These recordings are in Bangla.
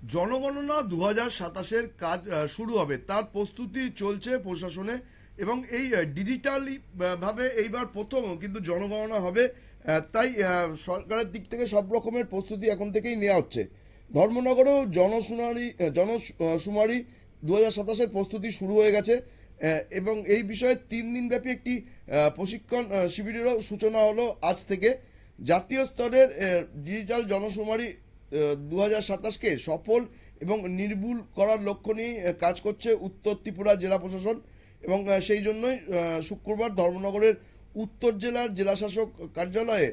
জনগণনা ২০২৭-এর কাজ শুরু হবে, তার প্রস্তুতি চলছে প্রশাসনে। এবং এই ডিজিটালি ভাবে এইবার প্রথম কিন্তু জনগণনা হবে। তাই সরকারের দিক থেকে সব রকমের প্রস্তুতি এখন থেকেই নেওয়া হচ্ছে। ধর্মনগরেও জনশুমারি ২০২৭-এর প্রস্তুতি শুরু হয়ে গেছে। এবং এই বিষয়ে ৩ দিন ব্যাপী একটি প্রশিক্ষণ শিবিরেরও সূচনা হলো আজ থেকে। জাতীয় স্তরের ডিজিটাল জনশুমারি ২০২৭-কে সফল এবং নির্ভুল করার লক্ষ্য নিয়ে কাজ করছে উত্তর ত্রিপুরা জেলা প্রশাসন। এবং সেই জন্যই শুক্রবার ধর্মনগরের উত্তর জেলার জেলাশাসক কার্যালয়ে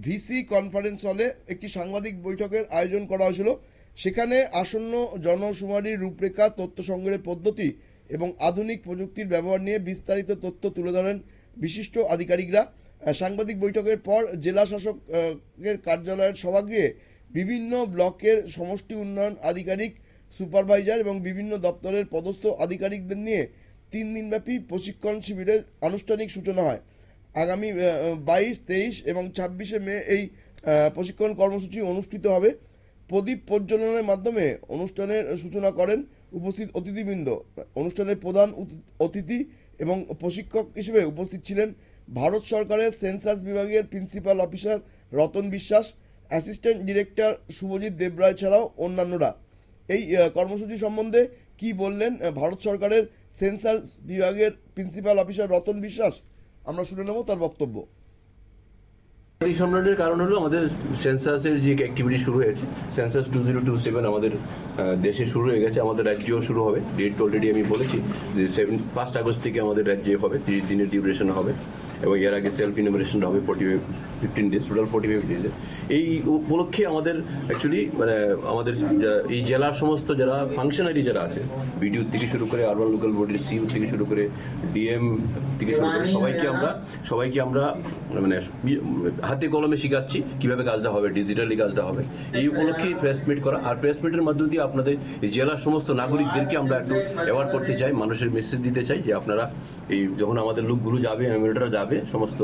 ভিসি কনফারেন্স হলে একটি সাংবাদিক বৈঠকের আয়োজন করা হয়েছিল। সেখানে আসন্ন জনশুমারির রূপরেখা, তথ্য সংগ্রহের পদ্ধতি এবং আধুনিক প্রযুক্তির ব্যবহার নিয়ে বিস্তারিত তথ্য তুলে ধরেন বিশিষ্ট আধিকারিকরা। সাংবাদিক বৈঠকের পর জেলা শাসকের কার্যালয়ের সভাগৃহে বিভিন্ন ব্লকের সমষ্টি উন্নয়ন আধিকারিক, সুপারভাইজার এবং বিভিন্ন দপ্তরের পদস্থ আধিকারিকদের নিয়ে ৩ দিনব্যাপী প্রশিক্ষণ শিবিরের আনুষ্ঠানিক সূচনা হয়। আগামী ২২, ২৩ এবং ২৬শে মে এই প্রশিক্ষণ কর্মসূচি অনুষ্ঠিত হবে। প্রদীপ প্রজ্বলনের মাধ্যমে অনুষ্ঠানের সূচনা করেন উপস্থিত অতিথিবৃন্দ। অনুষ্ঠানের প্রধান অতিথি এবং প্রশিক্ষক হিসেবে উপস্থিত ছিলেন ভারত সরকারের সেন্সাস বিভাগের প্রিন্সিপাল অফিসার রতন বিশ্বাস, অ্যাসিস্ট্যান্ট ডিরেক্টর শুভজিৎ দেবরায় ছাড়াও অন্যান্যরা। এই কর্মসূচি সম্বন্ধে কি বললেন ভারত সরকারের সেন্সাস বিভাগের প্রিন্সিপাল অফিসার রতন বিশ্বাস, আমরা শুনে নেব তার বক্তব্য। এই সম্মেলনের কারণ হলো আমাদের সেন্সাসের যে অ্যাক্টিভিটি শুরু হয়েছে। সেন্সাস 2027 আমাদের দেশে শুরু হয়ে গেছে, আমাদের রাজ্যেও শুরু হবে। ডেট অলরেডি আমি বলেছি যে 1 আগস্ট থেকে আমাদের রাজ্যে হবে, 30 দিনের ডিউরেশন হবে এবং এর আগে সেলফ ইনোমিনেশন হবে 15 ডেজ, টোটাল 45 ডেজে। এই উপলক্ষে আমাদের অ্যাকচুয়ালি আমাদের এই জেলার সমস্ত যারা ফাংশনারি যারা আছে, বিডিও থেকে শুরু করে আরবান লোকাল বডির সিইও থেকে শুরু করে ডিএম থেকে শুরু করে সবাইকে আমরা মানে হাতে কলমে শিখাচ্ছি কিভাবে কাজটা হবে, ডিজিটালি কাজটা হবে। এই উপলক্ষে প্রেস মিট করা, আর প্রেস মিটের মাধ্যমে দিয়ে আপনাদের জেলার সমস্ত নাগরিকদেরকে আমরা একটু অ্যাওয়ার করতে চাই, মানুষের মেসেজ দিতে চাই যে আপনারা এই যখন আমাদের লোকগুলো যাবে, এমএলএরা যাবে সমস্ত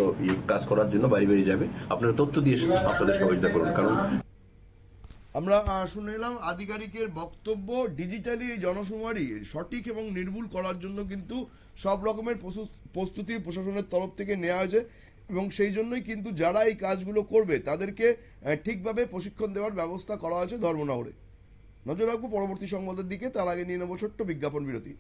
কাজ করার জন্য, বাড়ি বাড়ি যাবে, আপনারা তথ্য দিয়ে আপনাদের সহযোগিতা করুন। কারণ আমরা শুনে এলাম আধিকারিকের বক্তব্য। ডিজিটালি এই জনশুমারি সঠিক এবং নির্ভুল করার জন্য কিন্তু সব রকমের প্রস্তুতি প্রশাসনের তরফ থেকে নেওয়া হয়েছে। এবং সেই জন্যই কিন্তু যারা এই কাজগুলো করবে তাদেরকে ঠিকভাবে প্রশিক্ষণ দেওয়ার ব্যবস্থা করা হয়েছে ধর্মনগরে। নজর রাখবো পরবর্তী সংবাদের দিকে, তার আগে নিয়ে নেবো ছোট্ট বিজ্ঞাপন বিরতি।